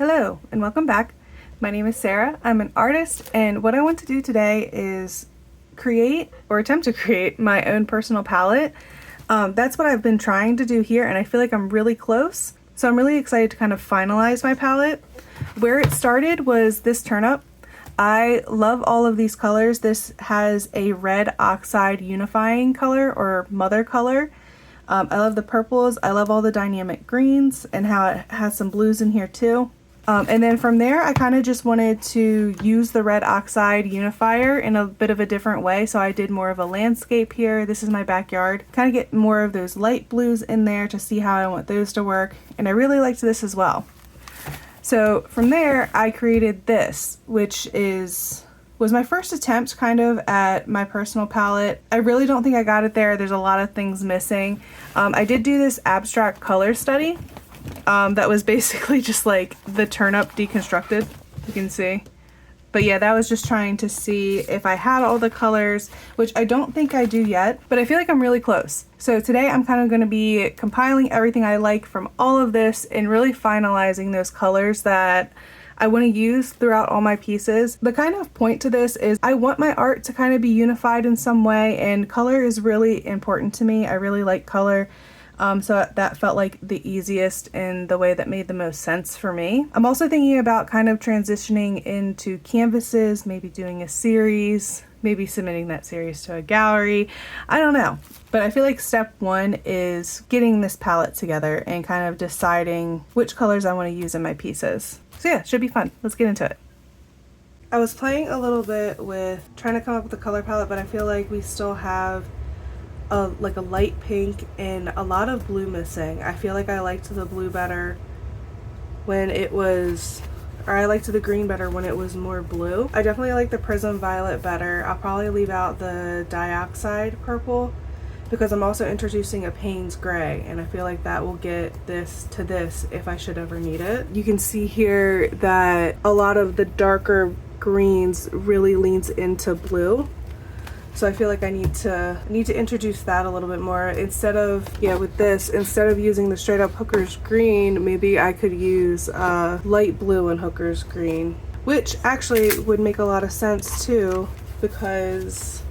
Hello and welcome back. My name is Sarah. I'm an artist, and what I want to do today is create or attempt to create my own personal palette. That's what I've been trying to do here, and I feel like I'm really close. So I'm really excited to kind of finalize my palette. Where it started was this turnip. I love all of these colors. This has a red oxide unifying color or mother color. I love the purples. I love all the dynamic greens and how it has some blues in here too. And then from there, I kind of just wanted to use the red oxide unifier in a bit of a different way. So I did more of a landscape here. This is my backyard. Kind of get more of those light blues in there to see how I want those to work. And I really liked this as well. So from there, I created this, which was my first attempt kind of at my personal palette. I really don't think I got it there. There's a lot of things missing. I did do this abstract color study. That was basically just like the turnip deconstructed, you can see. But yeah, that was just trying to see if I had all the colors, which I don't think I do yet, but I feel like I'm really close. So today I'm kind of going to be compiling everything I like from all of this and really finalizing those colors that I want to use throughout all my pieces. The kind of point to this is I want my art to kind of be unified in some way, and color is really important to me. I really like color. So that felt like the easiest and the way that made the most sense for me. I'm also thinking about kind of transitioning into canvases, maybe doing a series, maybe submitting that series to a gallery. I don't know. But I feel like step one is getting this palette together and kind of deciding which colors I want to use in my pieces. So yeah, should be fun. Let's get into it. I was playing a little bit with trying to come up with a color palette, but I feel like we still have like a light pink and a lot of blue missing. I feel like I liked the blue better when it was, or I liked the green better when it was more blue. I definitely like the prism violet better. I'll probably leave out the dioxide purple because I'm also introducing a Payne's gray, and I feel like that will get this to this if I should ever need it. You can see here that a lot of the darker greens really leans into blue. So I feel like I need to introduce that a little bit more. Instead of, with this, instead of using the straight up Hooker's green, maybe I could use light blue and Hooker's green, which actually would make a lot of sense too, because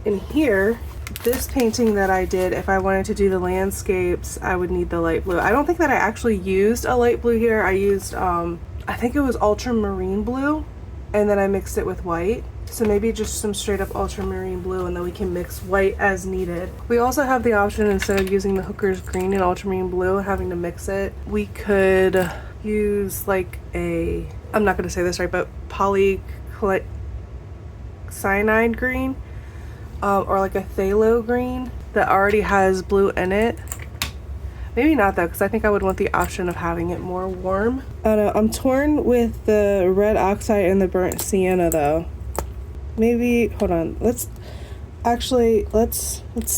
in here, this painting that I did, if I wanted to do the landscapes, I would need the light blue. I don't think that I actually used a light blue here. I used, I think it was ultramarine blue, and then I mixed it with white. So maybe just some straight up ultramarine blue, and then we can mix white as needed. We also have the option, instead of using the Hooker's green and ultramarine blue, having to mix it, we could use like a, I'm not going to say this right, but polycyanide green, or like a phthalo green that already has blue in it. Maybe not though, because I think I would want the option of having it more warm. I don't know, I'm torn with the red oxide and the burnt sienna though. Maybe, hold on, let's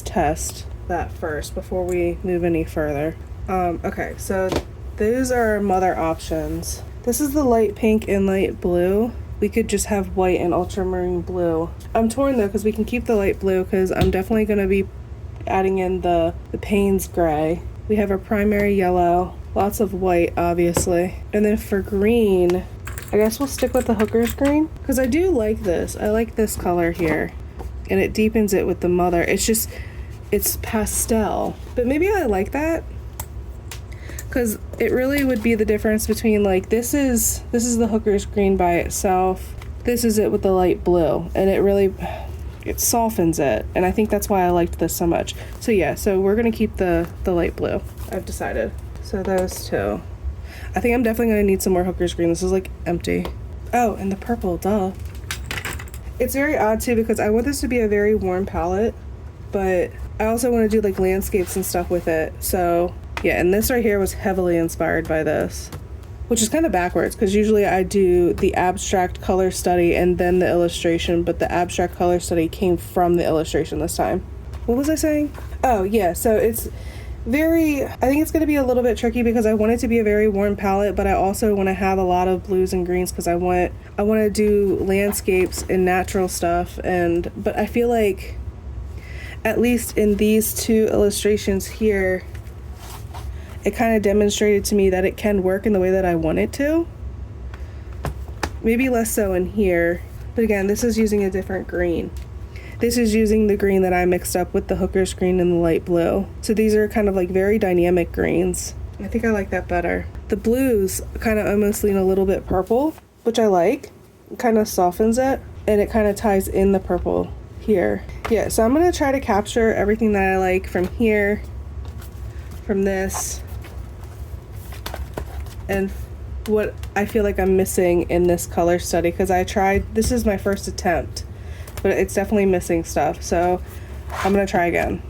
test that first before we move any further. Okay, so those are our mother options. This is the light pink and light blue. We could just have white and ultramarine blue. I'm torn though, because we can keep the light blue, because I'm definitely going to be adding in the Payne's gray. We have our primary yellow, lots of white obviously. And then for green, I guess we'll stick with the Hooker's green, because I do like this. I like this color here, and it deepens it with the mother. It's pastel, but maybe I like that, because it really would be the difference between, like, this is the Hooker's green by itself. This is it with the light blue, and it softens it, and I think that's why I liked this so much. So yeah, so we're gonna keep the light blue, I've decided. So those two. I think I'm definitely going to need some more Hooker's green. This is like empty. Oh, and the purple, duh. It's very odd too, because I want this to be a very warm palette, but I also want to do like landscapes and stuff with it. So yeah, and this right here was heavily inspired by this, which is kind of backwards, because usually I do the abstract color study and then the illustration, but the abstract color study came from the illustration this time. What was I saying? Oh yeah, so I think it's going to be a little bit tricky, because I want it to be a very warm palette, but I also want to have a lot of blues and greens, because I want to do landscapes and natural stuff. But I feel like, at least in these two illustrations here, it kind of demonstrated to me that it can work in the way that I want it to. Maybe less so in here, but again, this is using a different green. This is using the green that I mixed up with the hooker's green and the light blue. So these are kind of like very dynamic greens. I think I like that better. The blues kind of almost lean a little bit purple, which I like. It kind of softens it, and it kind of ties in the purple here. Yeah, so I'm gonna try to capture everything that I like from here, from this, and what I feel like I'm missing in this color study, because this is my first attempt, but it's definitely missing stuff, so I'm gonna try again.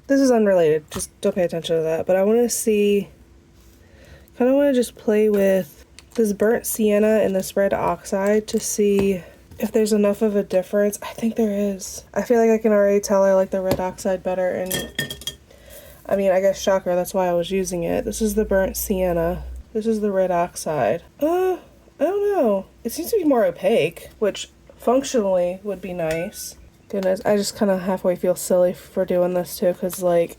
This is unrelated, just don't pay attention to that, but I want to see, kind of want to just play with this burnt sienna and this red oxide to see if there's enough of a difference. I think there is. I feel like I can already tell I like the red oxide better, and I mean, I guess shocker, that's why I was using it. This is the burnt sienna. This is the red oxide. I don't know. It seems to be more opaque, which functionally would be nice. Goodness, I just kind of halfway feel silly for doing this too, because like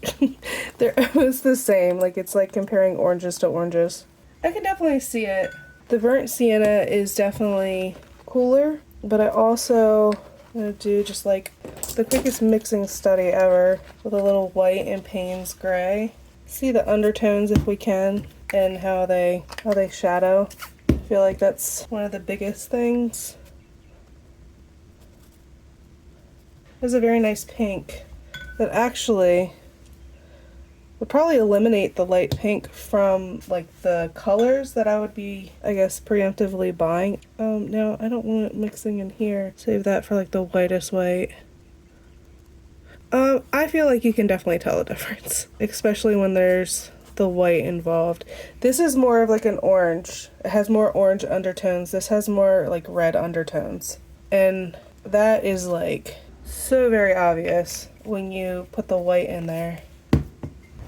they're almost the same. Like it's like comparing oranges to oranges. I can definitely see it. The burnt sienna is definitely cooler, but I also I'm gonna do just like the quickest mixing study ever with a little white and Payne's gray. See the undertones if we can, and how they shadow. I feel like that's one of the biggest things. There's a very nice pink that actually would probably eliminate the light pink from like the colors that I would be, I guess, preemptively buying. No, I don't want it mixing in here. Save that for like the whitest white. I feel like you can definitely tell the difference, especially when there's the white involved. This is more of like an orange. It has more orange undertones. This has more like red undertones. And that is like so very obvious when you put the white in there.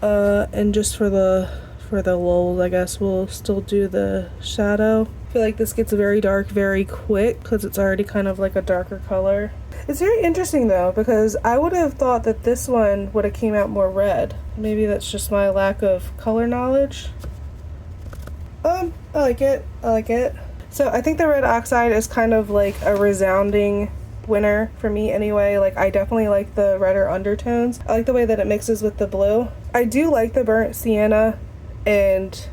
And just for the lulz, I guess we'll still do the shadow. I feel like this gets very dark very quick because it's already kind of like a darker color. It's very interesting though, because I would have thought that this one would have came out more red. Maybe that's just my lack of color knowledge. I like it. I like it. So I think the red oxide is kind of like a resounding winner for me anyway. Like I definitely like the redder undertones. I like the way that it mixes with the blue. I do like the burnt sienna, and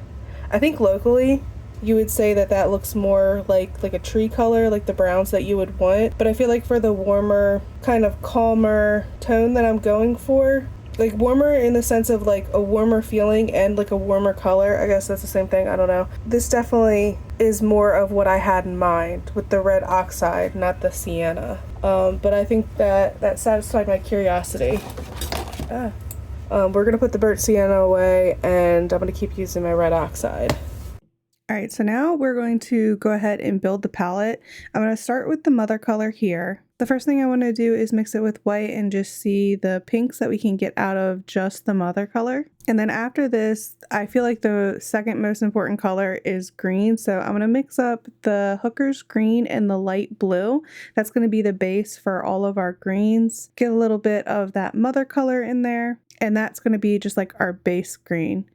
I think locally you would say that that looks more like a tree color, like the browns that you would want. But I feel like for the warmer, kind of calmer tone that I'm going for, like warmer in the sense of like a warmer feeling and like a warmer color, I guess that's the same thing, I don't know. This definitely is more of what I had in mind with the red oxide, not the sienna. But I think that satisfied my curiosity. We're gonna put the burnt sienna away, and I'm gonna keep using my red oxide. All right, so now we're going to go ahead and build the palette. I'm going to start with the mother color here. The first thing I want to do is mix it with white and just see the pinks that we can get out of just the mother color. And then after this, I feel like the second most important color is green. So I'm going to mix up the hooker's green and the light blue. That's going to be the base for all of our greens. Get a little bit of that mother color in there, and that's going to be just like our base green.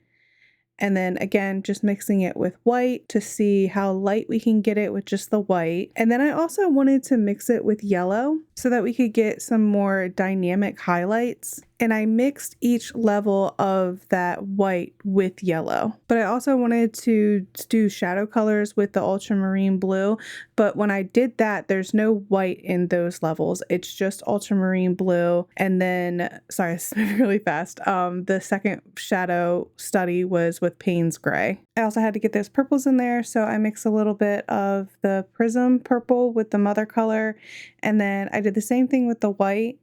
And then again, just mixing it with white to see how light we can get it with just the white. And then I also wanted to mix it with yellow so that we could get some more dynamic highlights. And I mixed each level of that white with yellow. But I also wanted to do shadow colors with the ultramarine blue. But when I did that, there's no white in those levels. It's just ultramarine blue. And then, sorry, this is moving really fast. The second shadow study was with Payne's gray. I also had to get those purples in there. So I mixed a little bit of the prism purple with the mother color. And then I did the same thing with the white.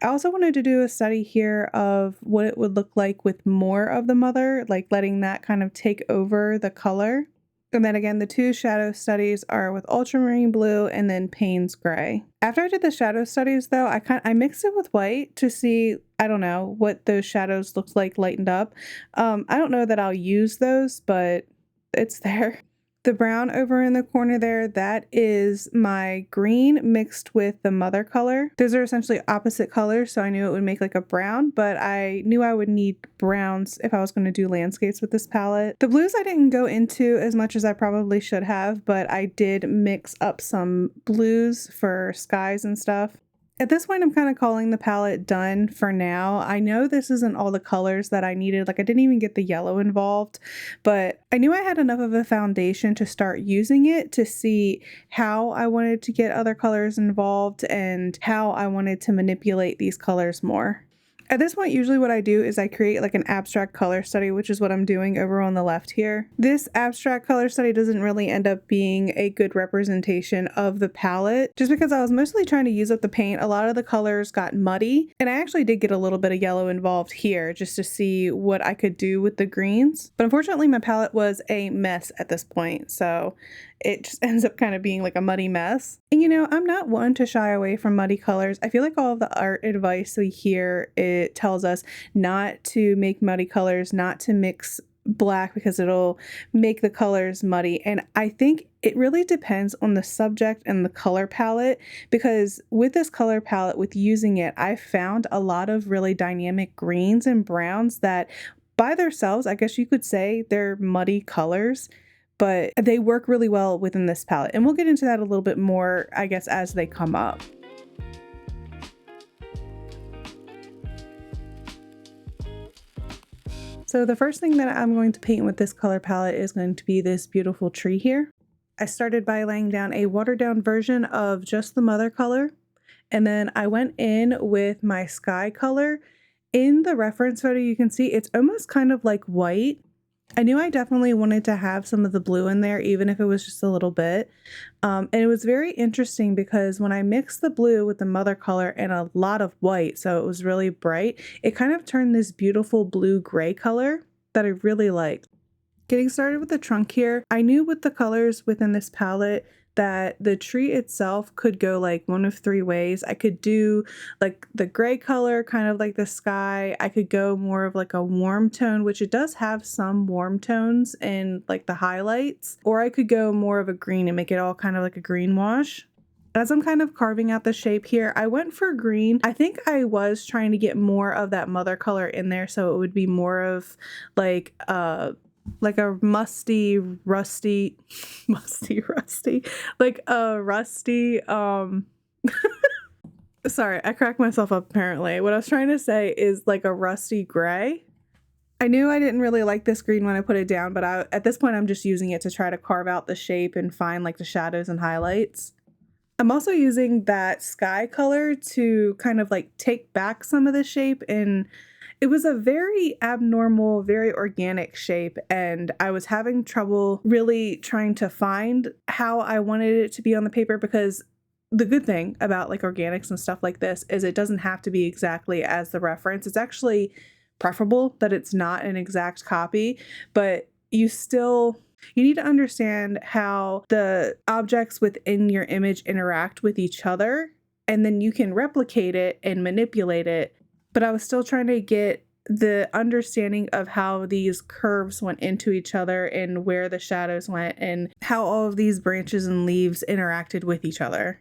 I also wanted to do a study here of what it would look like with more of the mother, like letting that kind of take over the color. And then again, the two shadow studies are with ultramarine blue and then Payne's gray. After I did the shadow studies though, I mixed it with white to see, I don't know, what those shadows looked like lightened up. I don't know that I'll use those, but it's there. The brown over in the corner there, that is my green mixed with the mother color. Those are essentially opposite colors, so I knew it would make like a brown, but I knew I would need browns if I was going to do landscapes with this palette. The blues I didn't go into as much as I probably should have, but I did mix up some blues for skies and stuff. At this point, I'm kind of calling the palette done for now. I know this isn't all the colors that I needed. Like, I didn't even get the yellow involved, but I knew I had enough of a foundation to start using it to see how I wanted to get other colors involved and how I wanted to manipulate these colors more. At this point, usually what I do is I create like an abstract color study, which is what I'm doing over on the left here. This abstract color study doesn't really end up being a good representation of the palette, just because I was mostly trying to use up the paint. A lot of the colors got muddy, and I actually did get a little bit of yellow involved here just to see what I could do with the greens. But unfortunately, my palette was a mess at this point, so it just ends up kind of being like a muddy mess. And you know, I'm not one to shy away from muddy colors. I feel like all of the art advice we hear, it tells us not to make muddy colors, not to mix black because it'll make the colors muddy. And I think it really depends on the subject and the color palette, because with this color palette, with using it, I found a lot of really dynamic greens and browns that by themselves, I guess you could say they're muddy colors, but they work really well within this palette. And we'll get into that a little bit more, I guess, as they come up. So the first thing that I'm going to paint with this color palette is going to be this beautiful tree here. I started by laying down a watered down version of just the mother color, and then I went in with my sky color. In the reference photo, you can see it's almost kind of like white. I knew I definitely wanted to have some of the blue in there, even if it was just a little bit. And it was very interesting because when I mixed the blue with the mother color and a lot of white, so it was really bright, it kind of turned this beautiful blue-gray color that I really liked. Getting started with the trunk here, I knew with the colors within this palette that the tree itself could go like one of three ways. I could do like the gray color, kind of like the sky. I could go more of like a warm tone, which it does have some warm tones in like the highlights, or I could go more of a green and make it all kind of like a green wash. As I'm kind of carving out the shape here, I went for green. I think I was trying to get more of that mother color in there, so it would be more of like a musty, rusty, like a rusty, sorry, I cracked myself up apparently. What I was trying to say is like a rusty gray. I knew I didn't really like this green when I put it down, but at this point I'm just using it to try to carve out the shape and find like the shadows and highlights. I'm also using that sky color to kind of like take back some of the shape, and it was a very abnormal, very organic shape, and I was having trouble really trying to find how I wanted it to be on the paper, because the good thing about like organics and stuff like this is it doesn't have to be exactly as the reference. It's actually preferable that it's not an exact copy, but you need to understand how the objects within your image interact with each other, and then you can replicate it and manipulate it. But I was still trying to get the understanding of how these curves went into each other and where the shadows went and how all of these branches and leaves interacted with each other.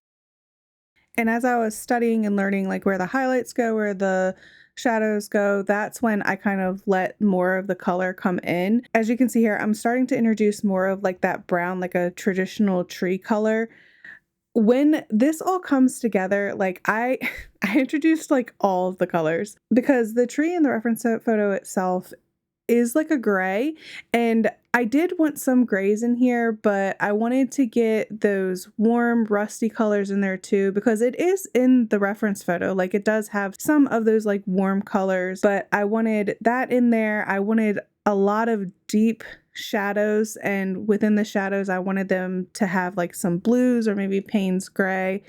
And as I was studying and learning like where the highlights go, where the shadows go, that's when I kind of let more of the color come in. As you can see here, I'm starting to introduce more of like that brown, like a traditional tree color. When this all comes together, like I introduced like all of the colors, because the tree in the reference photo itself is like a gray, and I did want some grays in here, but I wanted to get those warm rusty colors in there too, because it is in the reference photo. Like it does have some of those like warm colors, but I wanted that in there. I wanted a lot of deep shadows, and within the shadows I wanted them to have like some blues or maybe Payne's gray.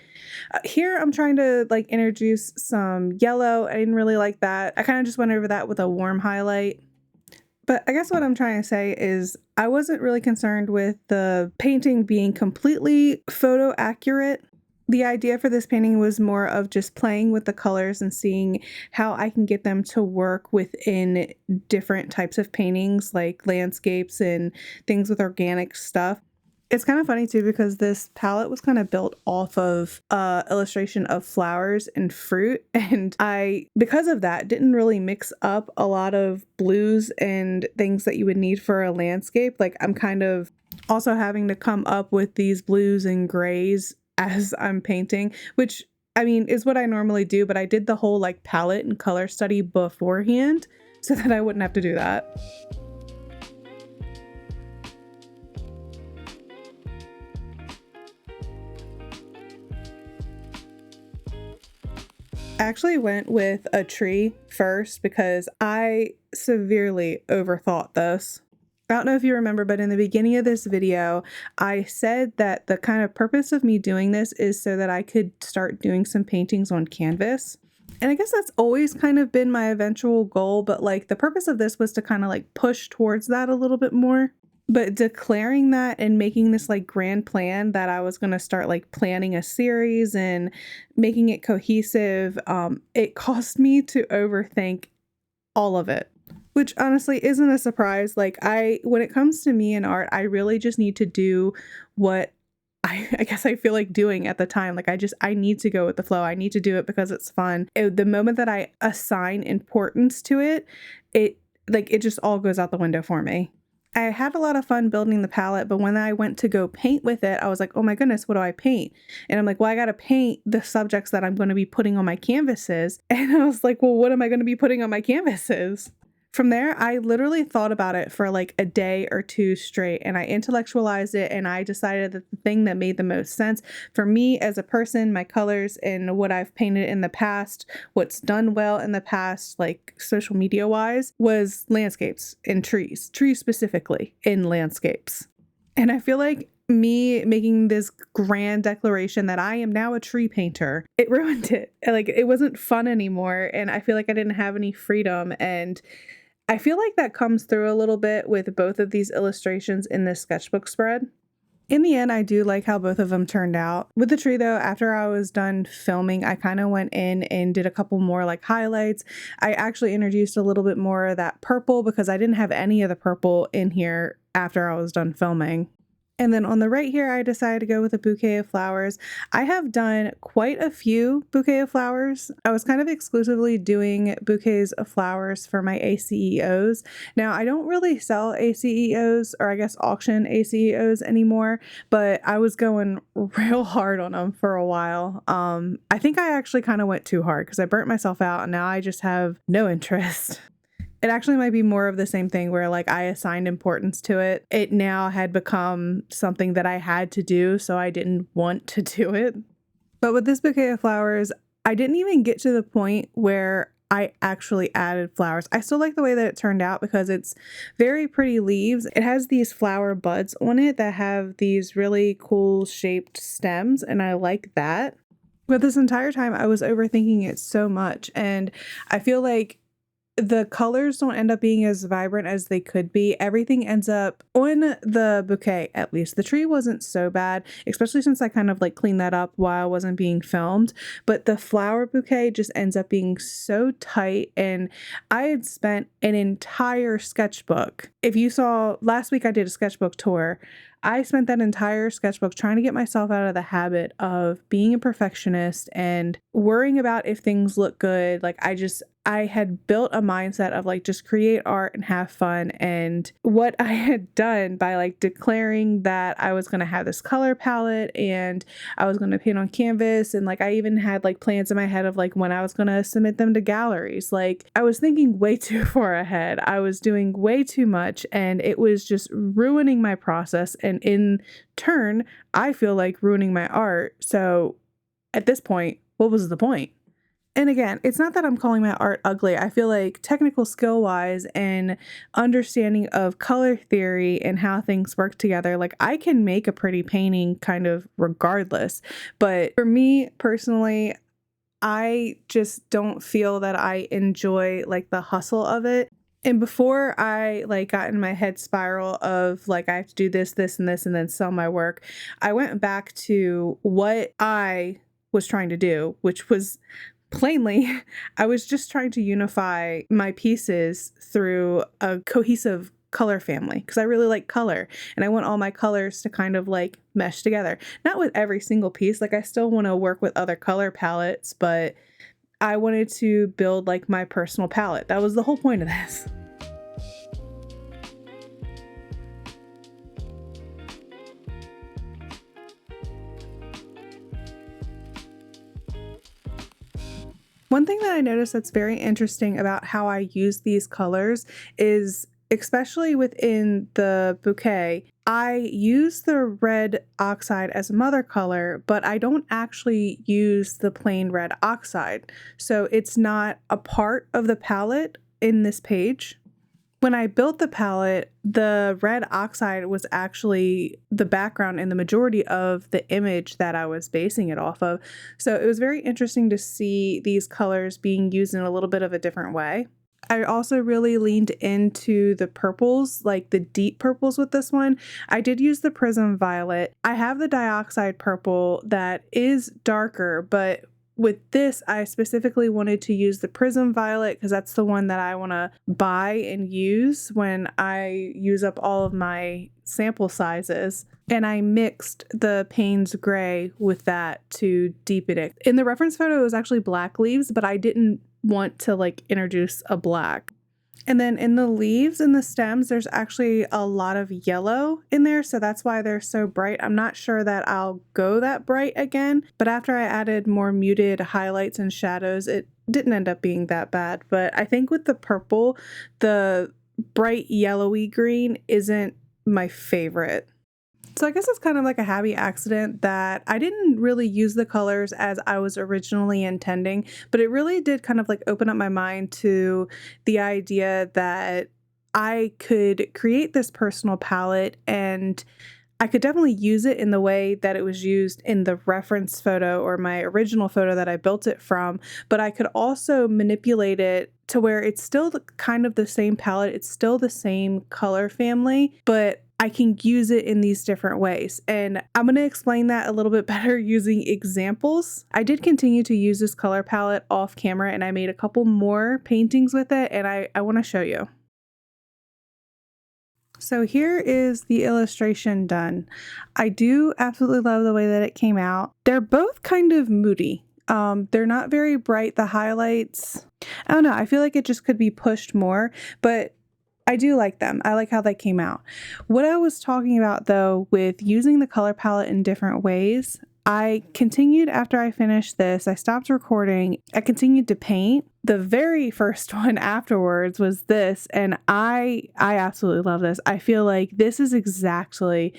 Here I'm trying to like introduce some yellow. I didn't really like that. I kind of just went over that with a warm highlight. But I guess what I'm trying to say is I wasn't really concerned with the painting being completely photo accurate. The idea for this painting was more of just playing with the colors and seeing how I can get them to work within different types of paintings, like landscapes and things with organic stuff. It's kind of funny too because this palette was kind of built off of illustration of flowers and fruit, and I, because of that, didn't really mix up a lot of blues and things that you would need for a landscape. Like I'm kind of also having to come up with these blues and grays as I'm painting, which I mean is what I normally do, but I did the whole like palette and color study beforehand so that I wouldn't have to do that. I actually went with a tree first because I severely overthought this. I don't know if you remember, but in the beginning of this video, I said that the kind of purpose of me doing this is so that I could start doing some paintings on canvas. And I guess that's always kind of been my eventual goal, but like the purpose of this was to kind of like push towards that a little bit more. But declaring that and making this like grand plan that I was going to start like planning a series and making it cohesive, it caused me to overthink all of it, which honestly isn't a surprise. Like when it comes to me and art, I really just need to do what I guess I feel like doing at the time. Like I need to go with the flow. I need to do it because it's fun. The moment that I assign importance to it, it just all goes out the window for me. I had a lot of fun building the palette, but when I went to go paint with it, I was like, oh my goodness, what do I paint? And I'm like, well, I got to paint the subjects that I'm going to be putting on my canvases. And I was like, well, what am I going to be putting on my canvases? From there, I literally thought about it for like a day or two straight, and I intellectualized it, and I decided that the thing that made the most sense for me as a person, my colors, and what I've painted in the past, what's done well in the past, like social media wise, was landscapes and trees specifically in landscapes. And I feel like me making this grand declaration that I am now a tree painter, it ruined it. Like it wasn't fun anymore, and I feel like I didn't have any freedom. And I feel like that comes through a little bit with both of these illustrations in this sketchbook spread. In the end, I do like how both of them turned out. With the tree though, after I was done filming, I kind of went in and did a couple more like highlights. I actually introduced a little bit more of that purple because I didn't have any of the purple in here after I was done filming. And then on the right here, I decided to go with a bouquet of flowers. I have done quite a few bouquet of flowers. I was kind of exclusively doing bouquets of flowers for my ACEOs. Now, I don't really sell ACEOs, or I guess auction ACEOs anymore, but I was going real hard on them for a while. I think I actually kind of went too hard because I burnt myself out and now I just have no interest. It actually might be more of the same thing where like I assigned importance to it. It now had become something that I had to do, so I didn't want to do it. But with this bouquet of flowers, I didn't even get to the point where I actually added flowers. I still like the way that it turned out because it's very pretty leaves. It has these flower buds on it that have these really cool shaped stems, and I like that. But this entire time I was overthinking it so much, and I feel like the colors don't end up being as vibrant as they could be. Everything ends up on the bouquet, at least. The tree wasn't so bad, especially since I kind of like cleaned that up while I wasn't being filmed. But the flower bouquet just ends up being so tight. And I had spent an entire sketchbook. If you saw last week, I did a sketchbook tour. I spent that entire sketchbook trying to get myself out of the habit of being a perfectionist and worrying about if things look good. Like I had built a mindset of like just create art and have fun. And what I had done by like declaring that I was going to have this color palette and I was going to paint on canvas, and like I even had like plans in my head of like when I was going to submit them to galleries. Like I was thinking way too far ahead. I was doing way too much, and it was just ruining my process, and in turn I feel like ruining my art. So at this point, what was the point? And again, it's not that I'm calling my art ugly. I feel like technical skill wise and understanding of color theory and how things work together, like I can make a pretty painting kind of regardless. But for me personally, I just don't feel that I enjoy like the hustle of it. And before I like got in my head spiral of like I have to do this, this, and this, and then sell my work, I went back to what I was trying to do, which was plainly, I was just trying to unify my pieces through a cohesive color family because I really like color and I want all my colors to kind of like mesh together. Not with every single piece, like I still want to work with other color palettes, but I wanted to build like my personal palette. That was the whole point of this. One thing that I noticed that's very interesting about how I use these colors is, especially within the bouquet, I use the red oxide as a mother color, but I don't actually use the plain red oxide. So it's not a part of the palette in this page. When I built the palette, the red oxide was actually the background and the majority of the image that I was basing it off of. So it was very interesting to see these colors being used in a little bit of a different way. I also really leaned into the purples, like the deep purples with this one. I did use the Prism Violet. I have the dioxide purple that is darker, but with this, I specifically wanted to use the Prism Violet because that's the one that I want to buy and use when I use up all of my sample sizes. And I mixed the Payne's Gray with that to deepen it. In the reference photo, it was actually black leaves, but I didn't want to like introduce a black. And then in the leaves and the stems, there's actually a lot of yellow in there, so that's why they're so bright. I'm not sure that I'll go that bright again, but after I added more muted highlights and shadows, it didn't end up being that bad. But I think with the purple, the bright yellowy green isn't my favorite. So I guess it's kind of like a happy accident that I didn't really use the colors as I was originally intending, but it really did kind of like open up my mind to the idea that I could create this personal palette and I could definitely use it in the way that it was used in the reference photo or my original photo that I built it from, but I could also manipulate it to where it's still kind of the same palette, it's still the same color family, but I can use it in these different ways. And I'm going to explain that a little bit better using examples. I did continue to use this color palette off camera and I made a couple more paintings with it and I want to show you. So here is the illustration done. I do absolutely love the way that it came out. They're both kind of moody. They're not very bright. The highlights, I don't know, I feel like it just could be pushed more, but I do like them. I like how they came out. What I was talking about though with using the color palette in different ways, I continued after I finished this. I stopped recording. I continued to paint. The very first one afterwards was this, and I absolutely love this. I feel like this is exactly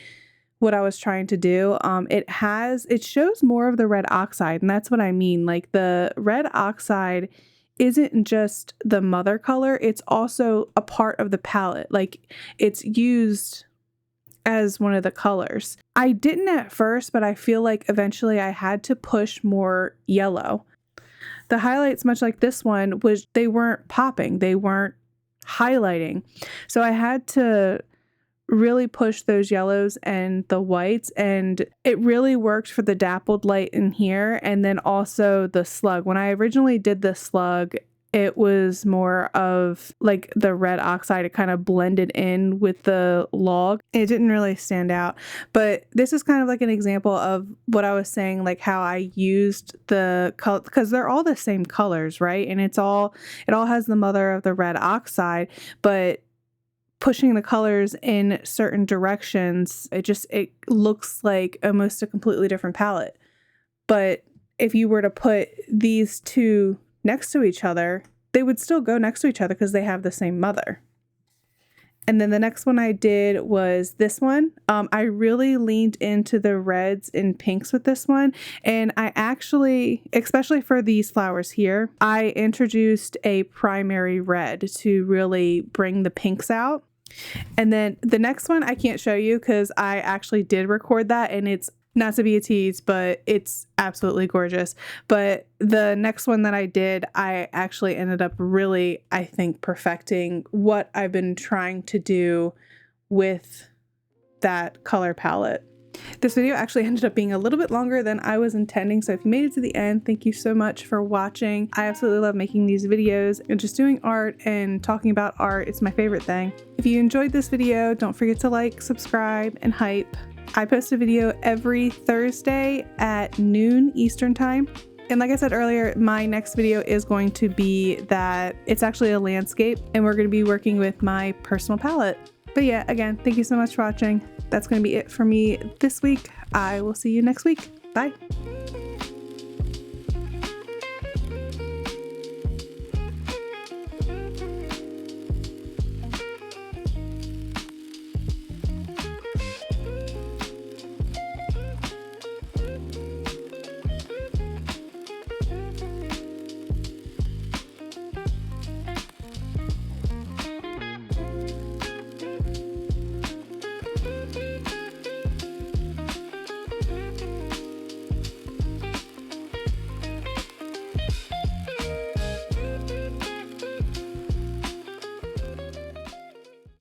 what I was trying to do. It shows more of the red oxide, and that's what I mean. Like the red oxide isn't just the mother color, it's also a part of the palette. Like it's used as one of the colors. I didn't at first, but I feel like eventually I had to push more yellow. The highlights, much like this one, they weren't popping, they weren't highlighting. So I had to really push those yellows and the whites, and it really worked for the dappled light in here. And then also the slug. When I originally did the slug, it was more of like the red oxide. It kind of blended in with the log. It didn't really stand out, but this is kind of like an example of what I was saying, like how I used the color, because they're all the same colors, right? And it all has the mother of the red oxide, but pushing the colors in certain directions, it looks like almost a completely different palette. But if you were to put these two next to each other, they would still go next to each other because they have the same mother. And then the next one I did was this one. I really leaned into the reds and pinks with this one. And I actually, especially for these flowers here, I introduced a primary red to really bring the pinks out. And then the next one I can't show you because I actually did record that, and it's not to be a tease, but it's absolutely gorgeous. But the next one that I did, I actually ended up really, I think, perfecting what I've been trying to do with that color palette. This video actually ended up being a little bit longer than I was intending, so if you made it to the end, thank you so much for watching. I absolutely love making these videos and just doing art and talking about art. It's my favorite thing. If you enjoyed this video, don't forget to like, subscribe, and hype. I post a video every Thursday at noon Eastern time. And like I said earlier, my next video is going to be that it's actually a landscape and we're going to be working with my personal palette. But yeah, again, thank you so much for watching. That's going to be it for me this week. I will see you next week. Bye.